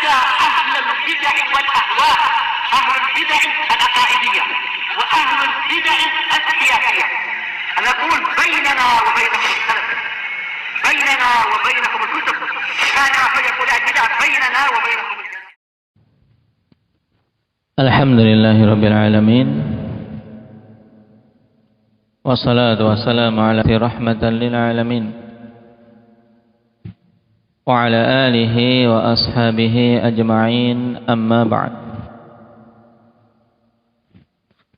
حتى أهل البدع والأهواء، أهل البدع العقائدية وأهل البدع السياسية. أنا أقول بيننا وبينكم السلف، بيننا وبينكم الكتب، كان فيقول البدع بيننا وبينكم السلف. الحمد لله رب العالمين، والصلاة والسلام على رحمة للعالمين وعلى آله وأصحابه أجمعين، أما بعد.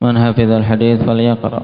من حفظ الحديث فليقرأ.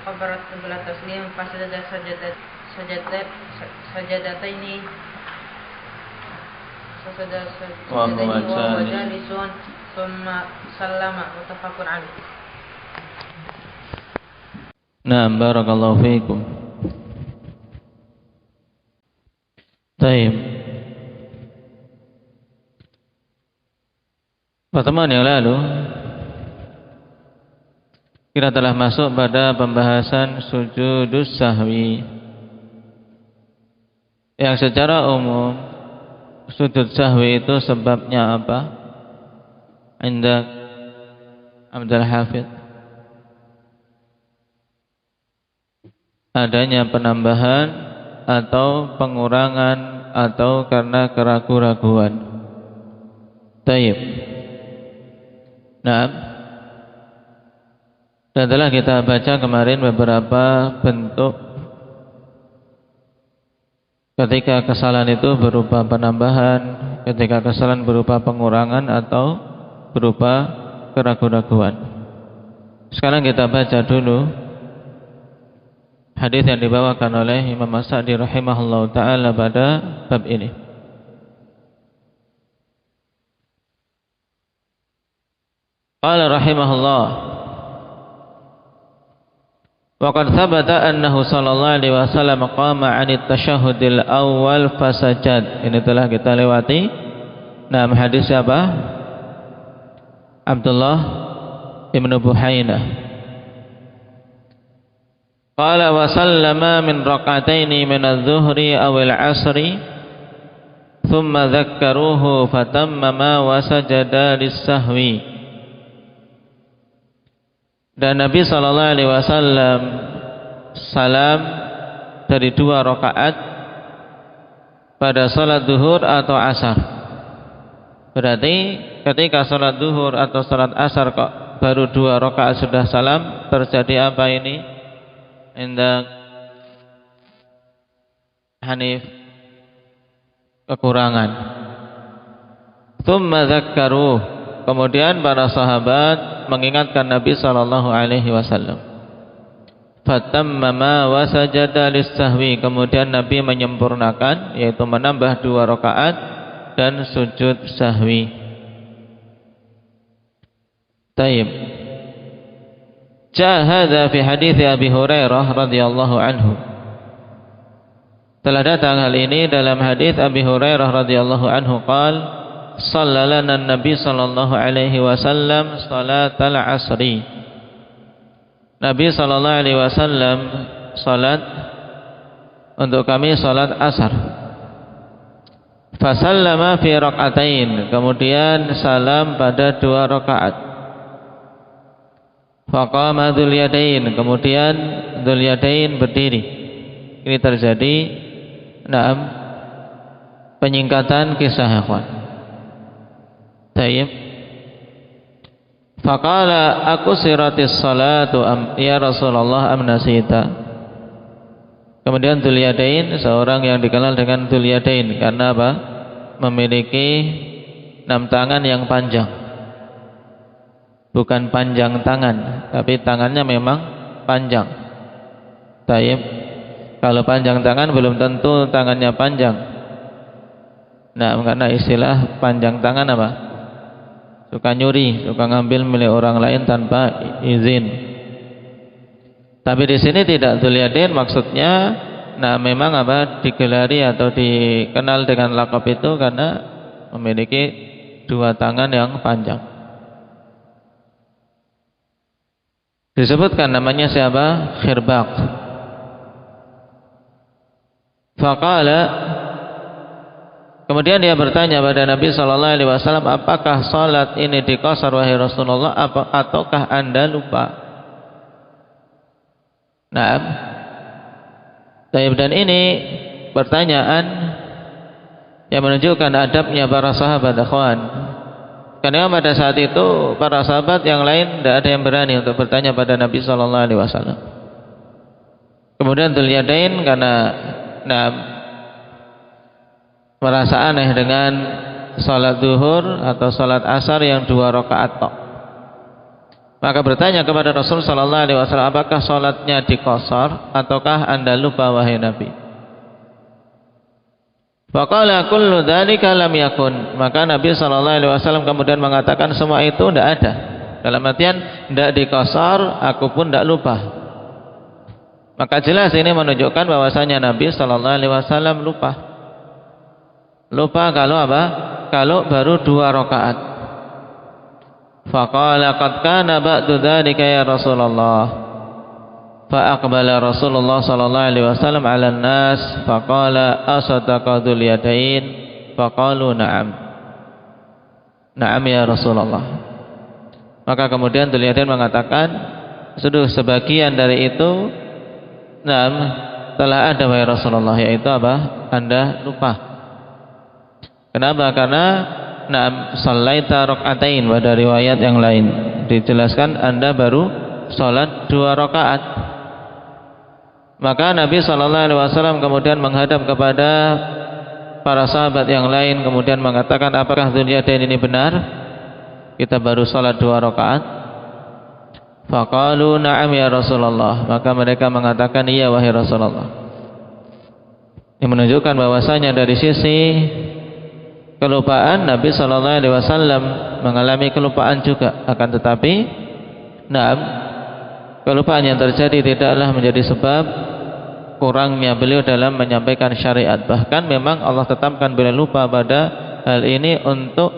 Kabbara qabla taslim fasajada sajadataini wa huwa jalisun thumma sallama, muttafaqun alaih. Naam, barakallahu fiikum. Baik. Pertemuan yang lalu kita telah masuk pada pembahasan sujudus sahwi, yang secara umum sujud sahwi itu sebabnya apa? Indak Abdul Hafidz, adanya penambahan atau pengurangan atau karena keraguan-raguan. Taib. Nah, dan telah kita baca kemarin beberapa bentuk ketika kesalahan itu berupa penambahan, ketika kesalahan berupa pengurangan atau berupa keraguan-raguan. Sekarang kita baca dulu hadis yang dibawakan oleh Imam As-Sa'di rahimahullah ta'ala pada bab ini. Qala rahimahullah, wa qad thabata annahu sallallahu alaihi wasallam qama 'anit tasyahhudil awwal fasajad. Ini telah kita lewati. Nah, hadis siapa? Abdullah ibnu Buhainah. Qala wa sallama min rak'ataini min adh-dhuhri aw al-'asri thumma dzakkaruhu fatammama wa sajada lis-sahwi. Dan Nabi SAW salam dari 2 rakaat pada salat duhur atau asar. Berarti ketika salat duhur atau salat asar kok baru 2 rakaat sudah salam, terjadi apa ini? Indah Hanif, kekurangan. Tsumma dzakkaruh, kemudian para sahabat mengingatkan Nabi sallallahu alaihi wasallam. Fatammama wa sajada lis-sahwi, kemudian Nabi menyempurnakan, yaitu menambah 2 rakaat dan sujud sahwi. Taib. Jahada fi hadits Abi Hurairah radhiyallahu anhu. Telah datang hal ini dalam hadis Abi Hurairah radhiyallahu anhu qala sallalana Nabi sallallahu alaihi wasallam salatal asri. Nabi sallallahu alaihi wasallam salat untuk kami salat asar. Fasallama fi rak'atain, kemudian salam pada 2 rakaat. Faqama dzul yadain, kemudian dzul yadain berdiri. Ini terjadi penyingkatan kisah ikhwan. Tayyib. Faqala aku siratis salatu ya Rasulullah am nasita. Kemudian Dzul Yadain, seorang yang dikenal dengan Dzul Yadain karena apa? Memiliki 6 tangan yang panjang. Bukan panjang tangan, tapi tangannya memang panjang. Taib. Kalau panjang tangan belum tentu tangannya panjang. Nah, karena istilah panjang tangan apa? Suka nyuri, suka ngambil milik orang lain tanpa izin. Tapi di sini tidak dzul yadain, maksudnya nah memang apa digelari atau dikenal dengan lakab itu karena memiliki dua tangan yang panjang. Disebutkan namanya siapa? Khirbaq. Faqala, kemudian dia bertanya pada Nabi sallallahu alaihi wasallam, apakah salat ini diqasar wahai Rasulullah ataukah Anda lupa? Nah, dan ini pertanyaan yang menunjukkan adabnya para sahabat, akhwan. Karena pada saat itu para sahabat yang lain tidak ada yang berani untuk bertanya pada Nabi sallallahu alaihi wasallam. Kemudian dzul yadain karena merasa aneh dengan salat zuhur atau salat asar yang 2 rakaat tok. Maka bertanya kepada Rasul sallallahu alaihi wasallam, apakah salatnya diqasar ataukah Anda lupa wahai Nabi? Faqala kullu dzalika lam yakun. Maka Nabi sallallahu alaihi wasallam kemudian mengatakan semua itu tidak ada. Dalam artian tidak diqasar, aku pun tidak lupa. Maka jelas ini menunjukkan bahwasanya Nabi sallallahu alaihi wasallam lupa. Lupa kalau apa? Kalau baru 2 rakaat. Faqala qad kana ba'du dzalika ya Rasulullah. Fa'aqbala Rasulullah sallallahu alaihi wasallam 'ala an-nas faqala asadaqa dzul yadain faqalu na'am. Na'am ya Rasulullah. Maka kemudian dzul yadain mengatakan, sudah sebagian dari itu na'am telah ada wahai Rasulullah, yaitu apa? Anda lupa. Kenapa? Karena na'am sallaita rak'atain, pada riwayat yang lain dijelaskan Anda baru salat 2 rakaat. Maka Nabi sallallahu alaihi wasallam kemudian menghadap kepada para sahabat yang lain kemudian mengatakan, apakah dzul yadain ini benar? Kita baru salat 2 rakaat. Faqalu na'am ya Rasulullah. Maka mereka mengatakan, iya wahai Rasulullah. Ini menunjukkan bahwasanya dari sisi kelupaan Nabi sallallahu alaihi wasallam mengalami kelupaan juga, akan tetapi na'am kelupaan yang terjadi tidaklah menjadi sebab kurangnya beliau dalam menyampaikan syariat. Bahkan memang Allah tetapkan beliau lupa pada hal ini untuk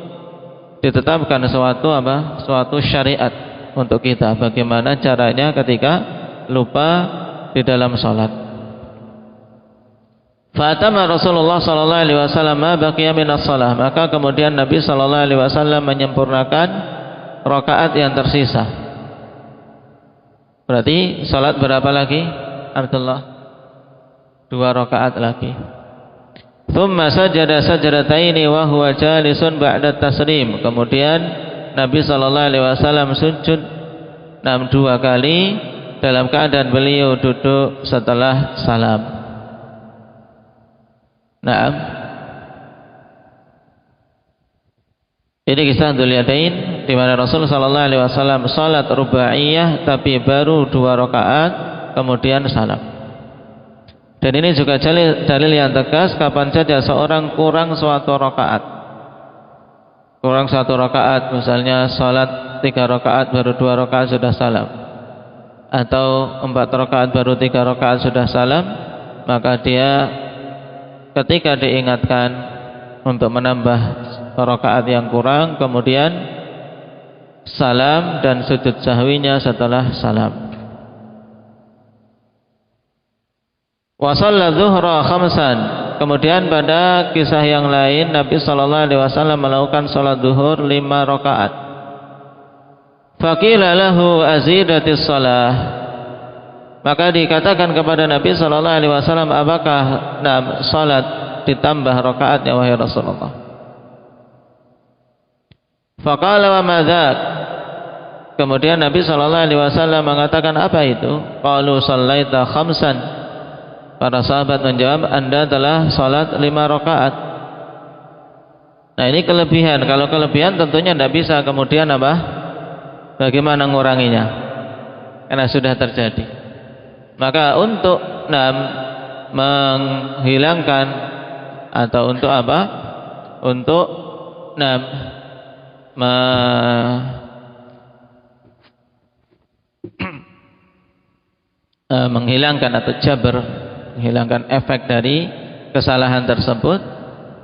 ditetapkan suatu syariat untuk kita, bagaimana caranya ketika lupa di dalam salat. Fatama Rasulullah sallallahu alaihi wasallam ma baqiya minas shalah. Maka kemudian Nabi sallallahu alaihi wasallam menyempurnakan rakaat yang tersisa. Berarti salat berapa lagi? Abdullah, 2 rakaat lagi. Thumma sajada sajdataini wa huwa jalisun ba'da taslim. Kemudian Nabi sallallahu alaihi wasallam sujud 2 kali dalam keadaan beliau duduk setelah salam. Naam. Ini kisah dzul yadain di mana Rasul sallallahu alaihi wasallam salat rubaiyah tapi baru 2 rakaat kemudian salam. Dan ini juga dalil yang tegas kapan saja seorang kurang suatu rakaat. Kurang 1 rakaat, misalnya salat 3 rakaat baru 2 rakaat sudah salam, atau 4 rakaat baru 3 rakaat sudah salam, maka dia ketika diingatkan untuk menambah rakaat yang kurang, kemudian salam dan sujud sahwinya setelah salam. Wa shalla dzuhra khamsan. Kemudian pada kisah yang lain Nabi sallallahu alaihi wasallam melakukan salat zuhur 5 rakaat. Faqila lahu azidatis shalah. Maka dikatakan kepada Nabi sallallahu alaihi wasallam, apakah salat ditambah rakaatnya wahai Rasulullah? Faqala wa madzak. Kemudian Nabi sallallahu alaihi wasallam mengatakan, apa itu? Qalu sallaita khamsan. Para sahabat menjawab, Anda telah salat 5 rakaat. Nah, ini kelebihan. Kalau kelebihan tentunya tidak bisa kemudian apa? Bagaimana nguranginya? Karena sudah terjadi. Maka untuk menghilangkan atau untuk apa? Untuk menghilangkan atau jabr, menghilangkan efek dari kesalahan tersebut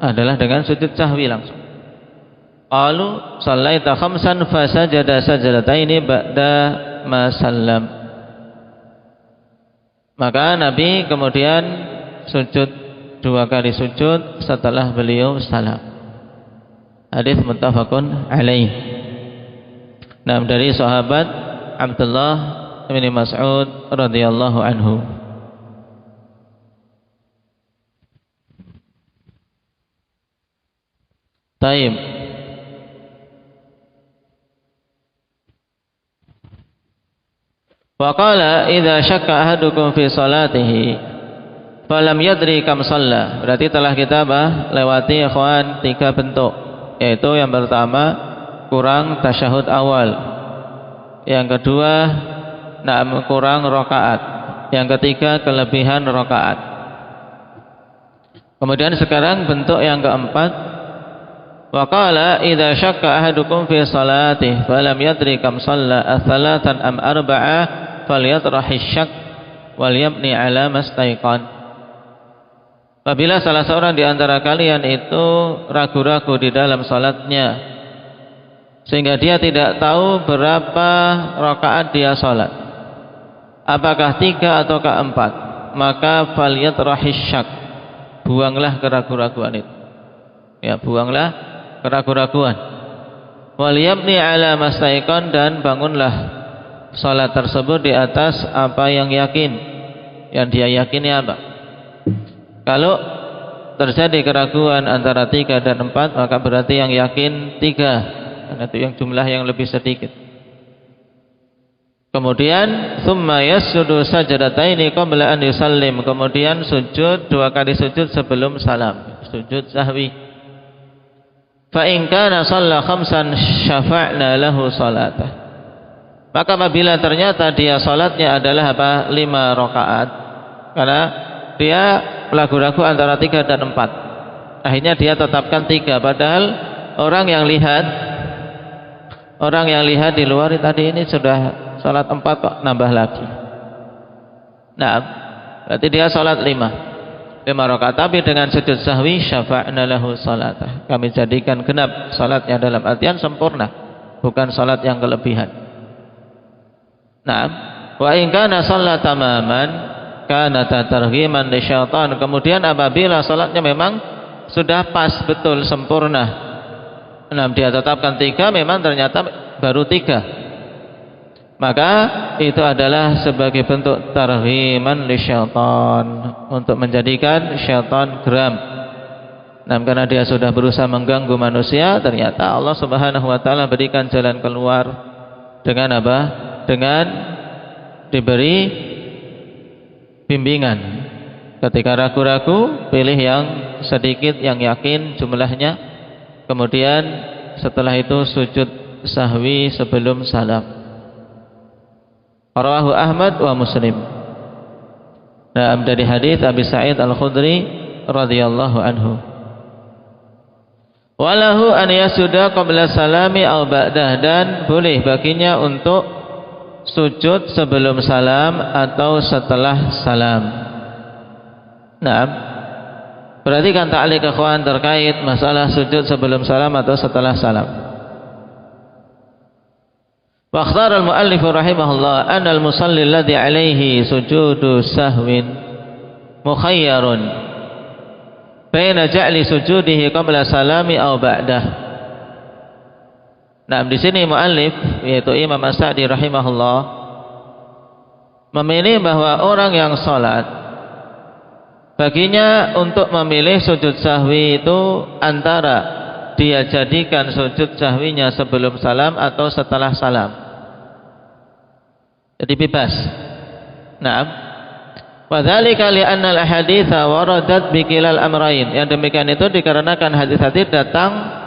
adalah dengan sujud sahwi langsung. Qalu shallaita khamsan fasajada sajdataini ba'da ma sallam. Maka Nabi kemudian sujud 2 kali sujud setelah beliau salam. Hadis muttafaqun alaih. Nah, dari sahabat Abdullah bin Mas'ud radhiyallahu anhu. Taib. Wa qala idza syakka ahadukum fi salatihi falam yadri kam shalla. Berarti telah kita lewati ikhwan 3 bentuk, yaitu yang pertama kurang tasyahud awal, yang kedua kurang rakaat, yang ketiga kelebihan rakaat. Kemudian sekarang bentuk yang keempat, wa qala idza syakka ahadukum fi salatihi falam yadri kam shalla atsalatan am arba'ah falyatrahish syak wal yabni ala mastaiqan. Apabila salah seorang di antara kalian itu ragu-ragu di dalam salatnya sehingga dia tidak tahu berapa rakaat dia salat, apakah 3 ataukah 4, maka falyatrahish syak, buanglah keraguan-raguan itu. Ya, buanglah keraguan-raguan. Wal yabni ala mastaiqan, dan bangunlah salat tersebut di atas apa yang yakin, yang dia yakini apa. Kalau terjadi keraguan antara 3 dan 4, maka berarti yang yakin 3, karena itu yang jumlah yang lebih sedikit. Kemudian summa yasjudu sajdataini qabla an yusallim, kemudian sujud 2 kali sujud sebelum salam, sujud sahwi. Fa in kana shalla khamsan syafa'na lahu salatah. Maka apabila ternyata dia salatnya adalah 5 rakaat, karena dia ragu-ragu antara 3 dan 4, akhirnya dia tetapkan 3, padahal orang yang lihat di luar tadi ini sudah salat 4 kok nambah lagi. Nah, berarti dia salat 5 rakaat, tapi dengan sujud sahwi syafa'na lahu salatah, kami jadikan genap salatnya, dalam artian sempurna, bukan salat yang kelebihan. Nah, wa in kana shalla tamaman kana targhiman lisyaitan. Kemudian apabila salatnya memang sudah pas betul sempurna, dia tetapkan 3, memang ternyata baru 3, maka itu adalah sebagai bentuk targhiman lisyaitan, untuk menjadikan syaitan geram. Nah, karena dia sudah berusaha mengganggu manusia, ternyata Allah Subhanahu wa taala berikan jalan keluar dengan apa? Dengan diberi bimbingan. Ketika ragu-ragu, pilih yang sedikit, yang yakin jumlahnya, kemudian setelah itu sujud sahwi sebelum salam. Rawahu Ahmad wa Muslim. Nah, dari hadis Abi Sa'id Al-Khudri radhiyallahu anhu. Walahu an yasjuda qabla salami aw ba'dah, dan boleh baginya untuk sujud sebelum salam atau setelah salam. Nah, berarti kan ta'liq ikhwan terkait masalah sujud sebelum salam atau setelah salam. Wa ikhtara al-muallif rahimahullah anna al-musalli alladhi alayhi sujudu sahwin mukhayyarun baina ja'li sujudihi qabla salami aw ba'dah. Nah, di sini muallif, yaitu Imam As-Sa'di rahimahullah, memilih bahwa orang yang salat baginya untuk memilih sujud sahwi itu antara dia jadikan sujud sahwinya sebelum salam atau setelah salam. Jadi bebas. Naam. Wa dzalika li anna al-ahaditsa waradat bi kilal amrayn. Yang demikian itu dikarenakan hadis-hadis datang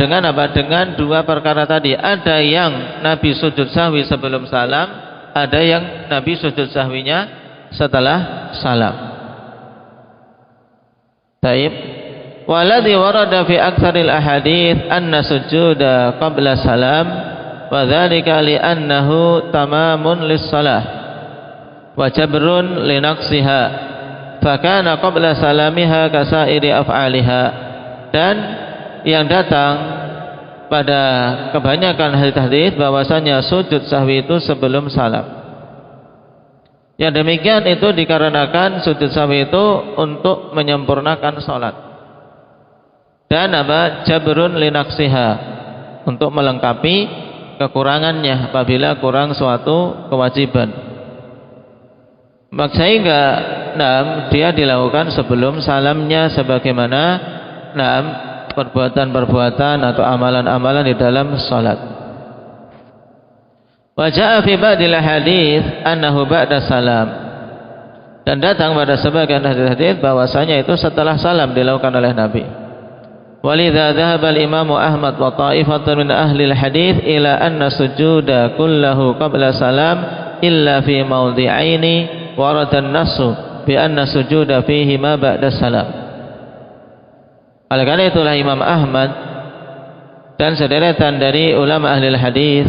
dengan apa? Dengan 2 perkara tadi. Ada yang Nabi sujud sahwi sebelum salam, ada yang Nabi sujud sahwinya setelah salam. Taib. Waladhi warada fi aktsaril ahadits anna sujuda qabla salam wa dzalika li annahu tamamun lis-shalah wa jabrun li naqsiha fa kana qabla salamiha kasairi af'aliha. Dan yang datang pada kebanyakan hadis-hadis bahwasanya sujud sahwi itu sebelum salam. Yang demikian itu dikarenakan sujud sahwi itu untuk menyempurnakan salat. Dan jabrun linaksiha, untuk melengkapi kekurangannya apabila kurang suatu kewajiban. Sehingga dia dilakukan sebelum salamnya sebagaimana perbuatan-perbuatan atau amalan-amalan di dalam salat. Wa jaa fi ba'dil hadits annahu ba'da salam. Dan datang pada sebagian hadis bahwasanya itu setelah salam dilakukan oleh Nabi. Walidha dhahaba al-Imam Ahmad wa ta'ifatun min ahli al-hadits ila anna sujuda kullahu qabla salam illa fi mawdi'aini warada an-nassu bi anna sujuda fihi ma ba'da salam. Oleh karena itulah Imam Ahmad dan sederetan dari ulama ahli hadis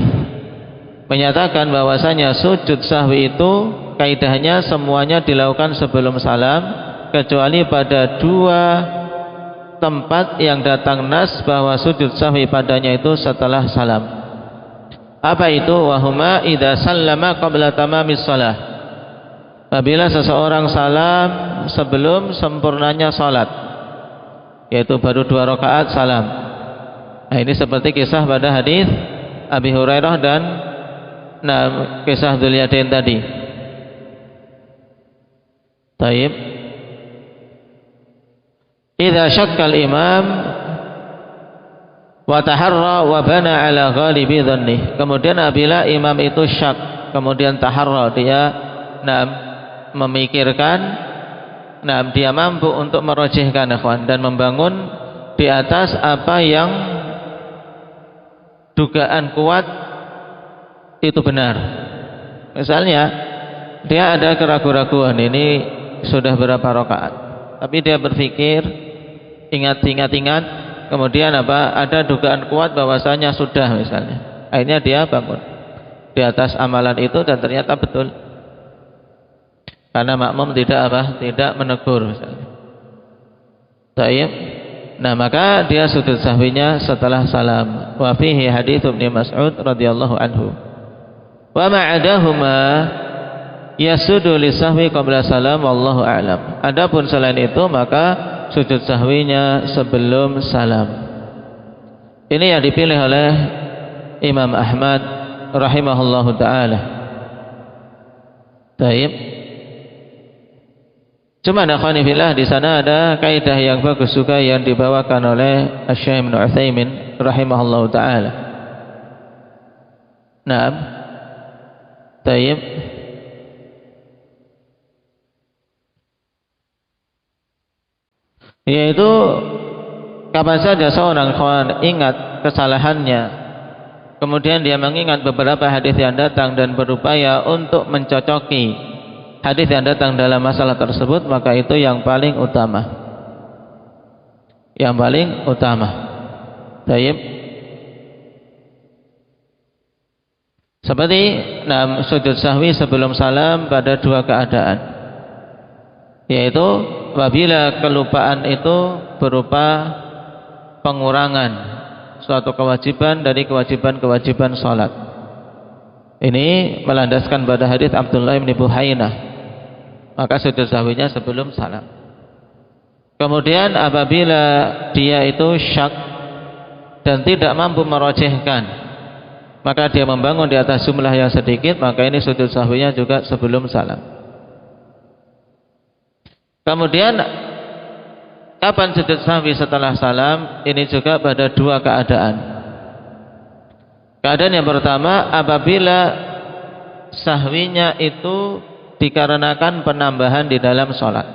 menyatakan bahwasanya sujud sahwi itu kaidahnya semuanya dilakukan sebelum salam kecuali pada dua tempat yang datang nas bahwa sujud sahwi padanya itu setelah salam. Apa itu? Wahuma idza sallama qabla tamamis shalah. Apabila seseorang salam sebelum sempurnanya salat, yaitu baru 2 rakaat salam. Nah, ini seperti kisah pada hadis Abi Hurairah dan kisah Dzulyadain tadi. Taib. Idza syakkal imam wa taharra wa bana ala ghalibi dhanni. Kemudian apabila imam itu syak, kemudian taharra, dia memikirkan, dia mampu untuk merojihkan ikhwan dan membangun di atas apa yang dugaan kuat itu benar. Misalnya dia ada keraguan-raguan, ini sudah berapa rakaat, tapi dia berpikir ingat, kemudian ada dugaan kuat bahwasanya sudah, misalnya. Akhirnya dia bangun di atas amalan itu dan ternyata betul. Karena makmum tidak menegur, misalnya. Taib. Nah, maka dia sujud sahwinya setelah salam. Wa fihi hadits Ibnu Mas'ud radhiyallahu anhu. Wa ma'adahuma yasudu li sahwi qabla salam wallahu a'lam. Adapun selain itu maka sujud sahwinya sebelum salam. Ini yang dipilih oleh Imam Ahmad rahimahullahu taala. Taib. Cuma akhwani fillah, di sana ada kaidah yang bagus juga yang dibawakan oleh Asy-Syaikh Ibnu Utsaimin rahimahullahu taala. Naam. Taib. Yaitu kapan saja seorang kawan ingat kesalahannya, kemudian dia mengingat beberapa hadis yang datang dan berupaya untuk mencocoki hadis yang datang dalam masalah tersebut, maka itu yang paling utama. Yang paling utama. Baik. Seperti sujud sahwi sebelum salam pada 2 keadaan. Yaitu apabila kelupaan itu berupa pengurangan suatu kewajiban dari kewajiban-kewajiban salat. Ini melandaskan pada hadis Abdullah bin Buhainah. Maka sujud sahwinya sebelum salam. Kemudian apabila dia itu syak dan tidak mampu merojihkan, maka dia membangun di atas jumlah yang sedikit, maka ini sujud sahwinya juga sebelum salam. Kemudian kapan sujud sahwi setelah salam? Ini juga pada 2 keadaan. Keadaan yang pertama, apabila sahwinya itu dikarenakan penambahan di dalam sholat,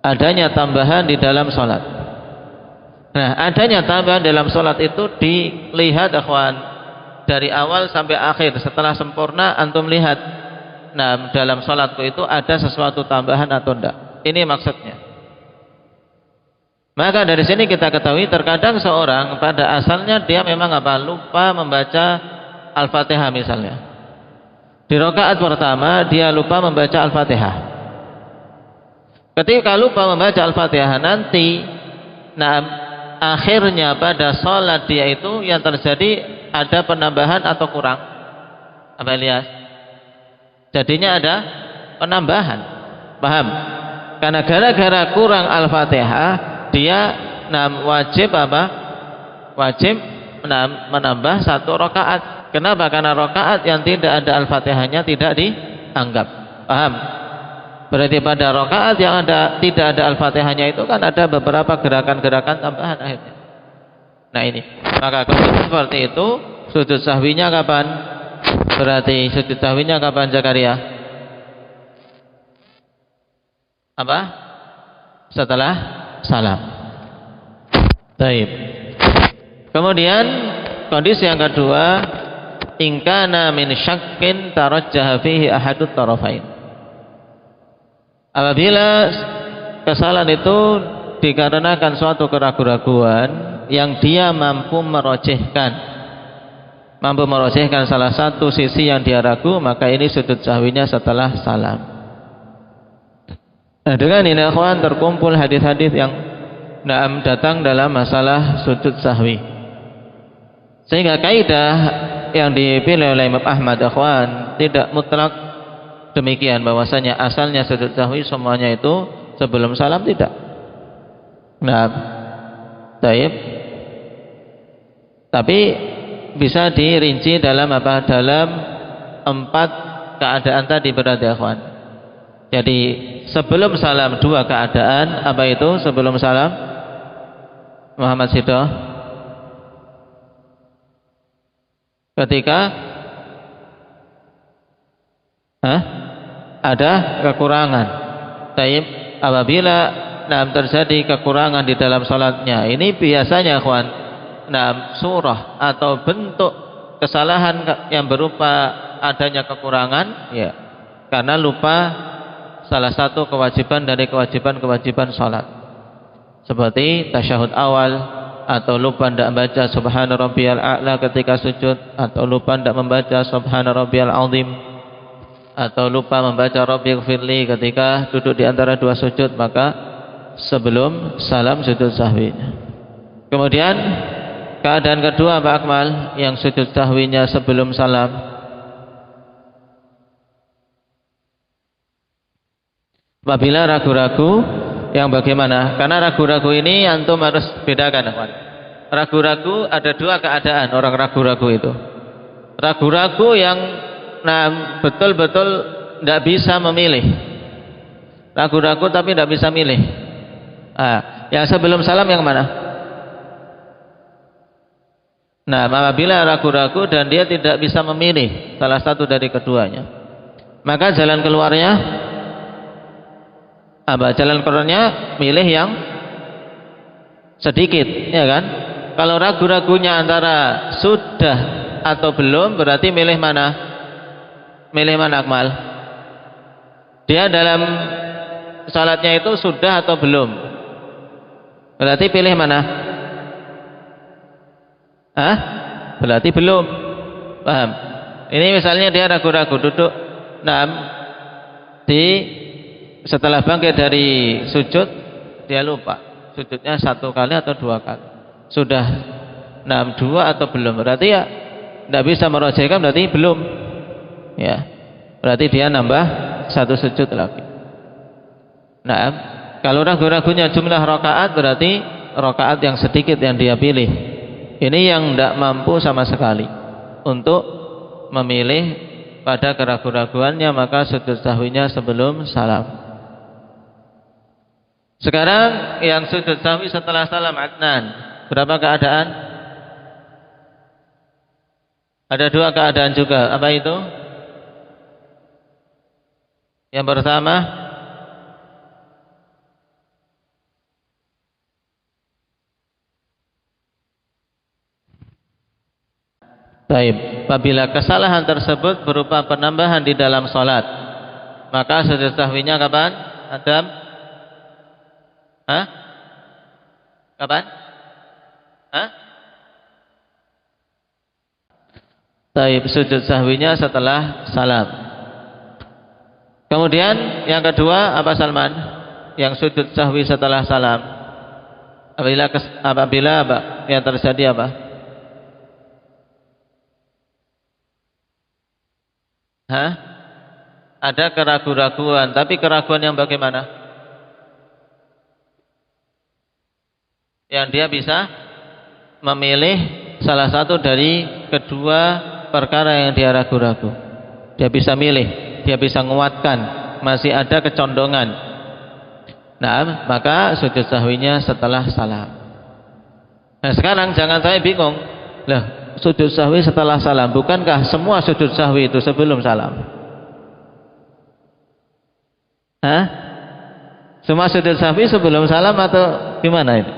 adanya tambahan di dalam sholat. Nah, adanya tambahan dalam sholat itu dilihat akhwan dari awal sampai akhir, setelah sempurna antum lihat, nah dalam salatku itu ada sesuatu tambahan atau enggak. Ini maksudnya. Maka dari sini kita ketahui terkadang seorang pada asalnya dia memang lupa membaca Al-Fatihah misalnya. Di rakaat pertama dia lupa membaca Al-Fatihah. Ketika lupa membaca Al-Fatihah nanti, nah akhirnya pada sholat dia itu yang terjadi ada penambahan atau kurang. Apa lihat? Jadinya ada penambahan. Paham? Karena gara-gara kurang Al-Fatihah dia wajib apa? Wajib menambah satu rakaat. Kenapa? Karena rakaat yang tidak ada Al-Fatihahnya tidak dianggap. Paham? Berarti pada rakaat yang tidak ada Al-Fatihahnya itu kan ada beberapa gerakan-gerakan tambahan akhirnya. Nah ini, maka kalau seperti itu sujud sahwinya kapan? Berarti sujud sahwinya kapan Zakaria? Apa? Setelah salam. Baik. Kemudian kondisi yang kedua, in kana min syakkin tarajjaha fihi ahadut tarafain. Apabila kesalahan itu dikarenakan suatu keraguan-raguan yang dia mampu merojehkan salah satu sisi yang dia ragu, maka ini sujud sahwinya setelah salam. Nah, dengan ini akhwan terkumpul hadis-hadis yang datang dalam masalah sujud sahwi. Sehingga kaidah yang dipilih oleh Imam Ahmad akhwan tidak mutlak demikian, bahwasanya asalnya sujud sahwi semuanya itu sebelum salam, tidak. Nah, baik. Tapi bisa dirinci dalam apa? Dalam 4 keadaan tadi berarti akhwan. Jadi sebelum salam 2 keadaan, apa itu sebelum salam? Muhammad Sido. Ketika ada kekurangan. Taib, apabila terjadi kekurangan di dalam salatnya, ini biasanya kawan, surah atau bentuk kesalahan yang berupa adanya kekurangan, ya, karena lupa salah satu kewajiban dari kewajiban salat, seperti tasyahud awal, atau lupa tidak membaca subhana rabbiyal a'la ketika sujud, atau lupa tidak membaca subhana rabbiyal azim, atau lupa membaca rabbighfirli ketika duduk di antara 2 sujud, maka sebelum salam sujud sahwi. Kemudian keadaan kedua Pak Akmal yang sujud sahwinya sebelum salam, apabila ragu-ragu yang bagaimana? Karena ragu-ragu ini antum harus bedakan. Ragu-ragu ada 2 keadaan orang ragu-ragu itu. Ragu-ragu yang betul-betul tidak bisa memilih. Ragu-ragu tapi tidak bisa milih. Yang sebelum salam yang mana? Nah, apabila ragu-ragu dan dia tidak bisa memilih salah satu dari keduanya, maka jalan keluarnya apa? Jalan keluarnya milih yang sedikit, ya kan? Kalau ragu-ragunya antara sudah atau belum, berarti milih mana? Milih mana Akmal? Dia dalam salatnya itu sudah atau belum? Berarti pilih mana? Berarti belum. Paham? Ini misalnya dia ragu-ragu duduk setelah bangkit dari sujud, dia lupa sujudnya 1 kali atau 2 kali. Sudah 2 atau belum? Berarti ya tidak bisa merojehkan, berarti belum. Ya, berarti dia nambah 1 sujud lagi. Nah, kalau ragu-ragunya jumlah rakaat, berarti rakaat yang sedikit yang dia pilih. Ini yang tidak mampu sama sekali untuk memilih pada keraguan-raguannya, maka sujud sahwinya sebelum salam. Sekarang yang sujud sahwi setelah salam Adnan, berapa keadaan? Ada 2 keadaan juga. Apa itu? Yang pertama, Baik, apabila kesalahan tersebut berupa penambahan di dalam salat, maka sujud sahwinya kapan? Adam? Hah? Kapan? Hah? Baik, sujud sahwinya setelah salam. Kemudian yang kedua apa Salman? Yang sujud sahwi setelah salam. Apabila apa? Yang terjadi apa? Hah? Ada keraguan-raguan, tapi keraguan yang bagaimana? Yang dia bisa memilih salah satu dari kedua perkara yang dia ragu-ragu. Dia bisa milih, dia bisa menguatkan, masih ada kecondongan. Nah, maka sujud sahwinya setelah salam. Nah, sekarang jangan saya bingung. Lah, sujud sahwi setelah salam, bukankah semua sujud sahwi itu sebelum salam? Hah? Semua sujud sahwi sebelum salam atau gimana ini?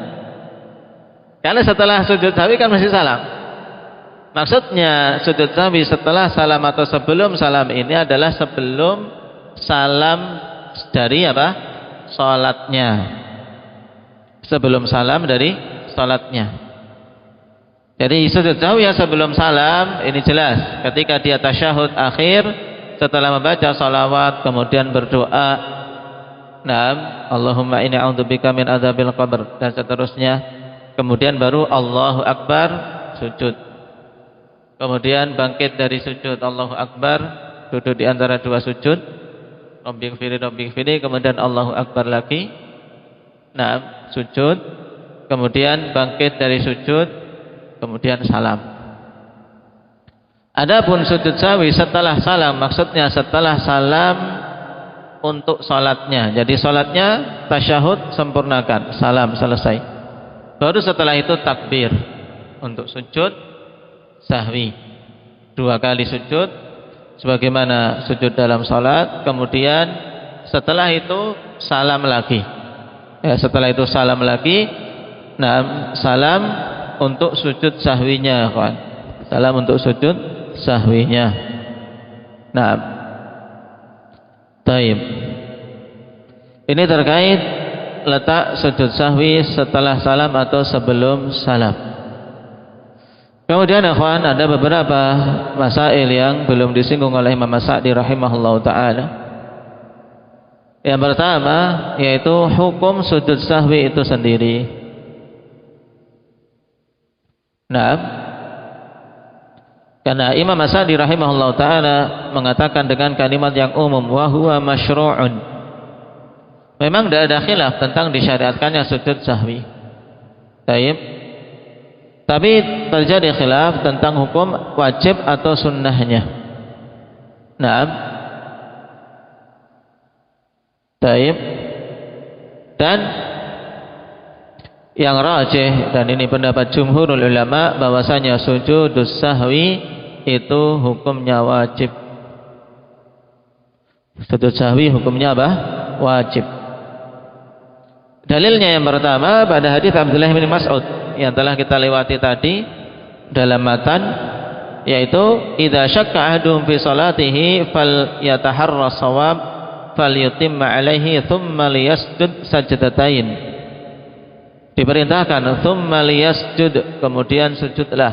Karena setelah sujud sahwi kan mesti salam. Maksudnya sujud sahwi setelah salam atau sebelum salam ini adalah sebelum salam dari apa? Salatnya. Sebelum salam dari salatnya. Jadi sujud sahwi yang sebelum salam ini jelas ketika dia tasyahud akhir setelah membaca salawat kemudian berdoa, Naam, Allahumma inni a'udzubika min adzabil qabr dan seterusnya. Kemudian baru Allahu Akbar sujud. Kemudian bangkit dari sujud Allahu Akbar, duduk di antara dua sujud. Rabbighfirli, kemudian Allahu Akbar lagi. Naam, sujud. Kemudian bangkit dari sujud, kemudian salam. Adapun sujud sahwi setelah salam, maksudnya setelah salam untuk salatnya. Jadi salatnya tasyahud sempurnakan, salam selesai. Baru setelah itu takbir untuk sujud sahwi. 2 kali sujud sebagaimana sujud dalam salat, kemudian setelah itu salam lagi. Ya, setelah itu salam lagi. Nah, salam untuk sujud sahwinya, kawan. Salam untuk sujud sahwinya. Nah, taib. Ini terkait letak sujud sahwi setelah salam atau sebelum salam. Kemudian ikhwan, ada beberapa masail yang belum disinggung oleh Imam As-Sa'di rahimahullah ta'ala. Yang pertama yaitu hukum sujud sahwi itu sendiri. Nah, karena Imam As-Sa'di rahimahullah ta'ala mengatakan dengan kalimat yang umum, wa huwa masyru'un. Memang tidak ada khilaf tentang disyariatkannya sujud sahwi. Baik. Tapi terjadi khilaf tentang hukum wajib atau sunnahnya. Naam. Baik. Dan yang rajih, dan ini pendapat jumhurul ulama, bahwasanya sujudus sahwi itu hukumnya wajib. Sujud sahwi hukumnya apa? Wajib. Dalilnya yang pertama pada hadis Abdullah bin Mas'ud yang telah kita lewati tadi dalam matan, yaitu idza syakka ahaduhum fi salatihi falyataharra shawab falyutimma alaihi thumma liyasjud sajdatain. Diperintahkan thumma liyasjud, kemudian sujudlah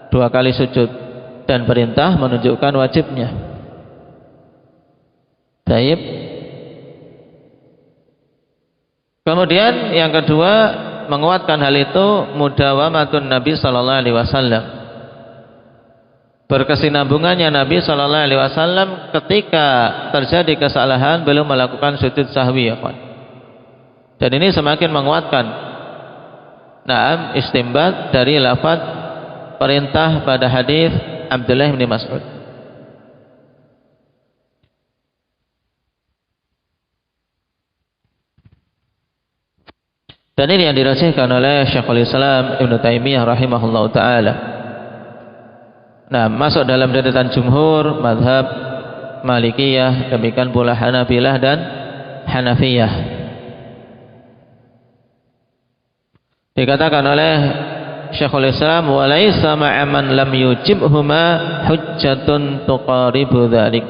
2 kali sujud, dan perintah menunjukkan wajibnya. Baik. Kemudian yang kedua menguatkan hal itu mudawamatun Nabi sallallahu alaihi wasallam. Berkesinambungannya Nabi sallallahu alaihi wasallam ketika terjadi kesalahan belum melakukan sujud sahwi, ya, Pak. Dan ini semakin menguatkan istimbat dari lafaz perintah pada hadis Abdullah bin Mas'ud. Dan ini yang dirasihkan oleh Syekhul Islam Ibn Taimiyah rahimahullah ta'ala. Nah, masuk dalam deretan jumhur madhab Malikiyah, demikian pula Hanabilah dan Hanafiyah. Dikatakan oleh Syekhul Islam, wa laisa ma'a man lam yujibhuma hujjatun tuqaribu dzalik.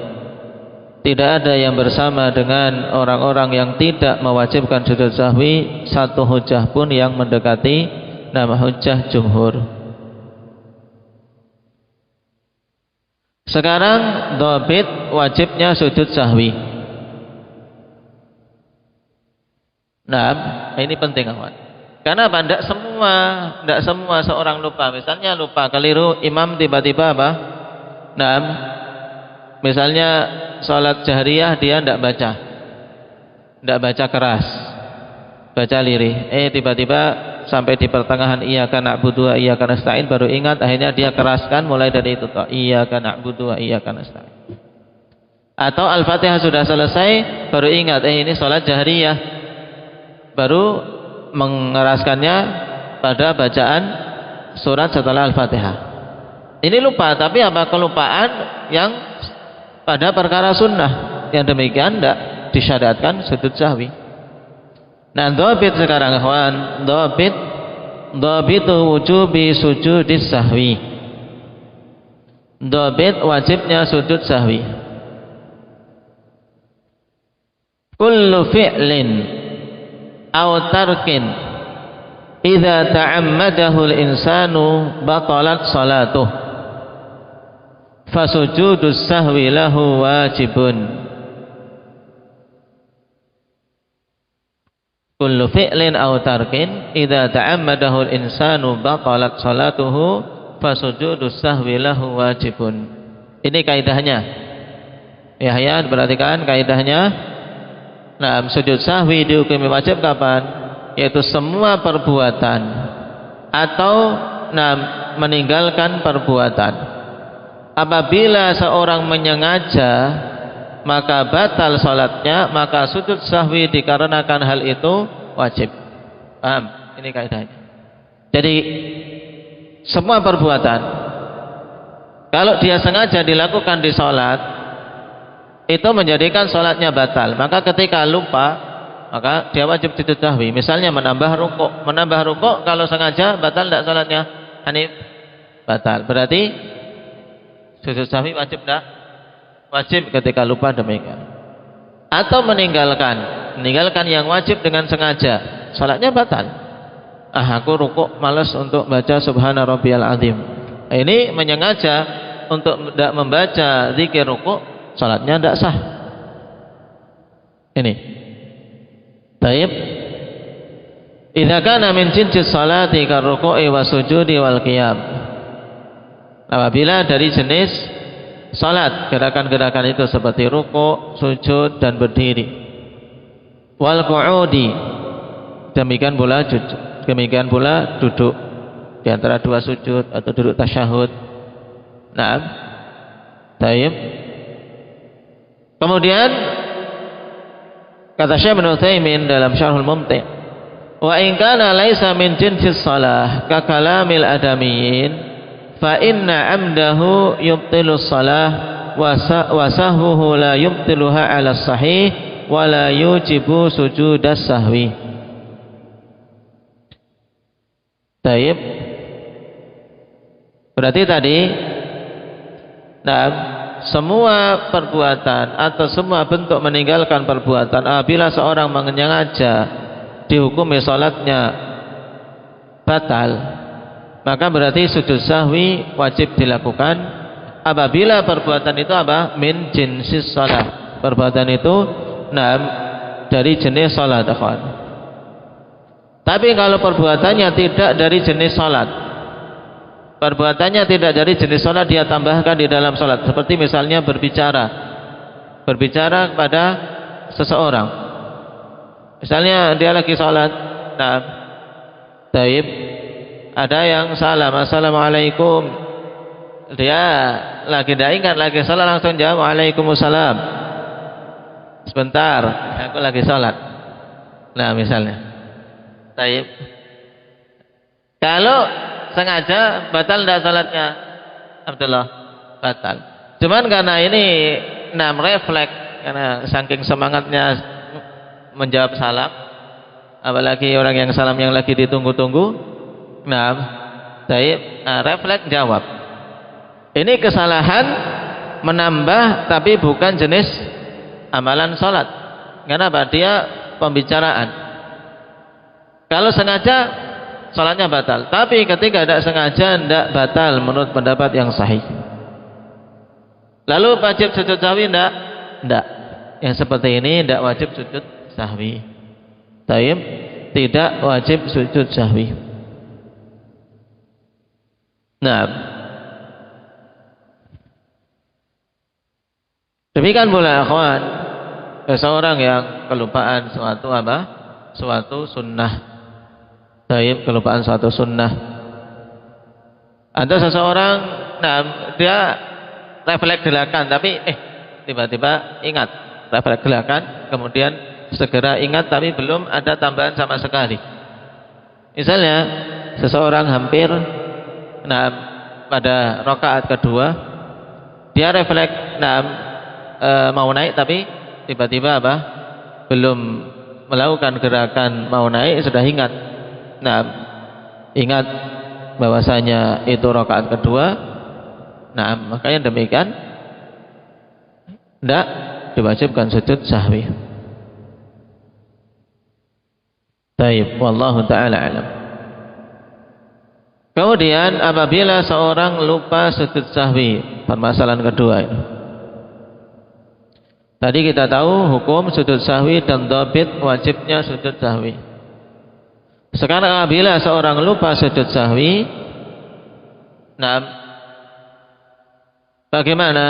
Tidak ada yang bersama dengan orang-orang yang tidak mewajibkan sujud sahwi satu hujjah pun yang mendekati nama hujjah jumhur. Sekarang dhabit wajibnya sujud sahwi. Nah, ini penting kawan. Karena apa? Tidak semua seorang lupa. Misalnya lupa keliru imam tiba-tiba apa? Nah, misalnya salat jahriyah dia tidak baca keras, baca lirih. Tiba-tiba sampai di pertengahan iyyaka na'budu wa iyyaka nasta'in baru ingat, akhirnya dia keraskan mulai dari itu toh, iyyaka na'budu wa iyyaka nasta'in. Atau Al-Fatihah sudah selesai baru ingat ini salat jahriyah, baru mengeraskannya pada bacaan surat setelah Al-Fatihah. Ini lupa, tapi apa? Kelupaan yang pada perkara sunnah, yang demikian tidak disyariatkan sujud sahwi. Nah, dhabit sekarang kawan, dhabitu wujubi sujudis sahwi. Dhabit wajibnya sujud sahwi. Kullu fi'lin aw tarkin idza ta'ammadahu al-insanu batalat salatuh fasujudus sahwi lahu wajibun. Kullu fi'lin aw tarkin idza ta'ammadahu al-insanu batalat salatuhu fasujudus sahwi lahu wajibun. Ini kaidahnya. Ya, perhatikan kaidahnya. Nah, sujud sahwi dihukumi wajib kapan? Yaitu semua perbuatan atau meninggalkan perbuatan. Apabila seorang menyengaja maka batal salatnya, maka sujud sahwi dikarenakan hal itu wajib. Paham? Ini kaidahnya. Jadi semua perbuatan kalau dia sengaja dilakukan di salat itu menjadikan salatnya batal. Maka ketika lupa, maka dia wajib sujud sahwi. Misalnya menambah rukuk kalau sengaja batal tidak salatnya? Hanif, batal. Berarti sujud sahwi wajib tidak? Wajib ketika lupa demikian. Atau meninggalkan yang wajib dengan sengaja, salatnya batal. Aku rukuk malas untuk baca subhana rabbiyal azim. Ini menyengaja untuk tidak membaca zikir rukuk, salatnya tidak sah. Ini. Baik. Idza kana min jinsis salati karruku'i wasujudi wal qiyam. Apabila dari jenis salat, gerakan-gerakan itu seperti rukuk, sujud dan berdiri. Wal qu'udi, demikian pula duduk di antara dua sujud atau duduk tasyahud. Naam. Baik. Kemudian kata Syekh Ibnu Utsaimin dalam Syarhul Mumti', wa in kana laisa min jinsis shalah ka kalamil adamiyyin fa inna amdahu yubtilu shalah wa sahwuhu la yubtiluha 'ala sahih wa la yujibu sujudas sahwi. Baik. Berarti tadi semua perbuatan atau semua bentuk meninggalkan perbuatan apabila seorang menyengaja dihukumi salatnya batal, maka berarti sujud sahwi wajib dilakukan apabila perbuatan itu apa? Min jinsis salat. Perbuatan itu dari jenis salat. Tapi kalau perbuatannya tidak dari jenis salat, perbuatannya tidak dari jenis salat, dia tambahkan di dalam salat, seperti misalnya berbicara kepada seseorang. Misalnya dia lagi salat, taib, ada yang salam, assalamualaikum, dia lagi tidak ingat lagi salat, langsung jawab waalaikumsalam. Sebentar, aku lagi salat. Nah misalnya, taib. Kalau sengaja batal tidak salatnya? Abdullah, batal. Cuman karena ini refleks, karena saking semangatnya menjawab salam, apalagi orang yang salam yang lagi ditunggu-tunggu, refleks jawab. Ini kesalahan menambah tapi bukan jenis amalan sholat. Kenapa? Dia pembicaraan. Kalau sengaja sholatnya batal. Tapi ketika tidak sengaja tidak batal menurut pendapat yang sahih. Lalu wajib sujud sahwi tidak? Tidak. Yang seperti ini tidak wajib sujud sahwi. Taib, tidak wajib sujud sahwi. Nah, demikian pula akhwan, seseorang yang kelupaan suatu sunnah. Taib, kelupaan suatu sunnah. Ada seseorang, nah dia refleks gerakan, tapi tiba-tiba ingat refleks gerakan, kemudian segera ingat tapi belum ada tambahan sama sekali. Misalnya seseorang hampir pada rakaat kedua dia refleks mau naik tapi tiba-tiba belum melakukan gerakan mau naik, sudah ingat. Ingat bahwasanya itu rakaat kedua. Makanya demikian tidak diwajibkan sujud sahwi. Baik, wallahu taala alam. Kemudian apabila seorang lupa sujud sahwi, permasalahan kedua ini. Tadi kita tahu hukum sujud sahwi dan dhabit wajibnya sujud sahwi. Sekarang apabila seorang lupa sujud sahwi, bagaimana?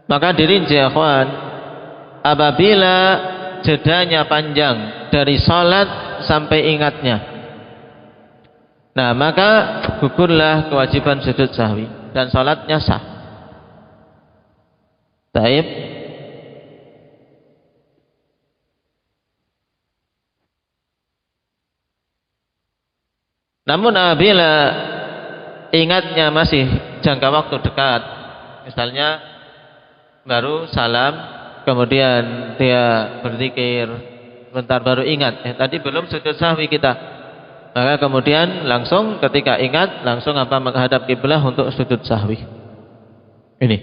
Maka dirinci akhwan, apabila jedanya panjang dari salat sampai ingatnya, maka gugurlah kewajiban sujud sahwi dan salatnya sah. Taib. Namun apabila ingatnya masih jangka waktu dekat, misalnya baru salam, kemudian dia berzikir, bentar baru ingat, tadi belum sujud sahwi kita. Maka kemudian langsung ketika ingat langsung menghadap kiblah untuk sujud sahwi. Ini.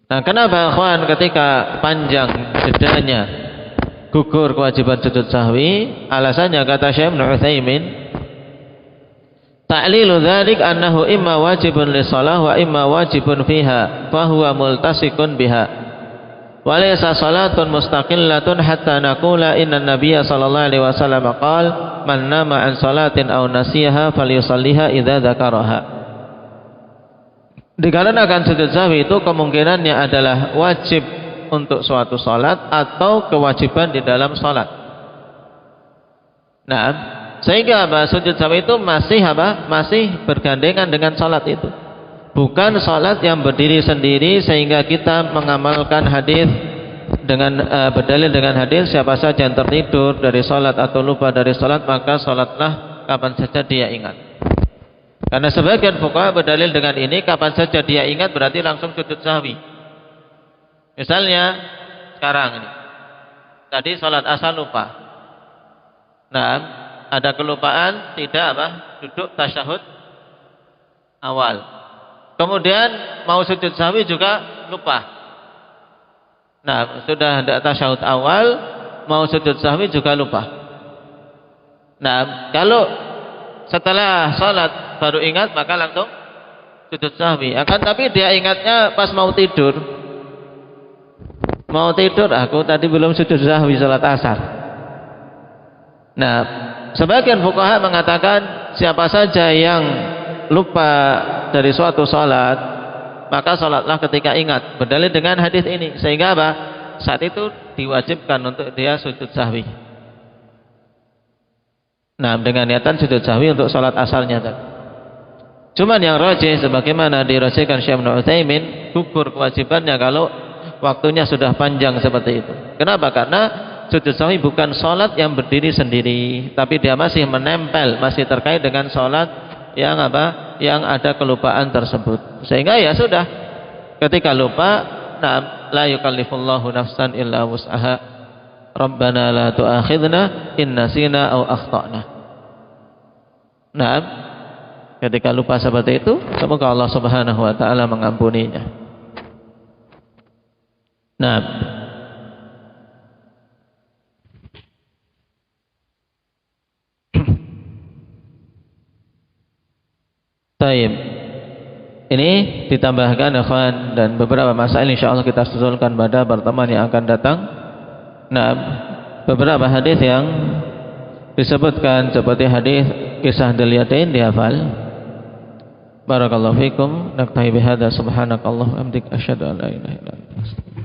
Kenapa akhwan ketika panjang jedanya gugur kewajiban sujud sahwi? Alasannya kata Syekh Ibnu Utsaimin, ta'lilu dzalik annahu imma wajibun lis-shalah wa imma wajibun fiha fa huwa multasikun biha. Wa laysa salatun mustaqillatun hatta naqula inna nabiyya sallallahu alaihi wasallam qala man nama an salatin aw nasiyaha falyusalliha idza dzakaraha. Dikarenakan sujud sahwi itu kemungkinannya adalah wajib untuk suatu salat atau kewajiban di dalam salat. Sehingga sujud sahwi itu masih bergandengan dengan salat itu. Bukan salat yang berdiri sendiri sehingga kita mengamalkan hadis dengan berdalil dengan hadis siapa saja yang tertidur dari salat atau lupa dari salat maka salatlah kapan saja dia ingat. Karena sebagian fuqaha berdalil dengan ini kapan saja dia ingat berarti langsung sujud sahwi. Misalnya sekarang ini tadi salat asar lupa. Ada kelupaan tidak duduk tasyahud awal. Kemudian mau sujud sahwi juga lupa. Sudah tidak tasyahud awal, mau sujud sahwi juga lupa. Kalau setelah salat baru ingat maka langsung sujud sahwi. Tapi dia ingatnya pas mau tidur. Mau tidur, aku tadi belum sujud sahwi salat asar. Sebagian fuqaha mengatakan siapa saja yang lupa dari suatu salat maka salatlah ketika ingat, berdalil dengan hadis ini, sehingga saat itu diwajibkan untuk dia sujud sahwi. Dengan niatan sujud sahwi untuk salat asalnya tadi. Cuman yang rajih sebagaimana dirajihkan Syekh Ibnu Utsaimin, gugur kewajibannya kalau waktunya sudah panjang seperti itu. Kenapa? Karena sujud sahwi bukan salat yang berdiri sendiri, tapi dia masih menempel, masih terkait dengan salat yang ada kelupaan tersebut. Sehingga ya sudah, ketika lupa, la yukallifullahu nafsan illa wus'aha. Rabbana la tu'akhidna in nasina aw akhtana. Nah, ketika lupa seperti itu, semoga Allah Subhanahu wa taala mengampuninya. Nah, Taib. Ini ditambahkan ikhwan, dan beberapa masalah insyaallah kita susulkan pada pertemuan yang akan datang. Nah, beberapa hadis yang disebutkan seperti hadis kisah Dzulyatain dihafal. Barakallahu fikum. Naktahi bihadza subhanakallahumma wa bihamdika asyhadu an la ilaha illa anta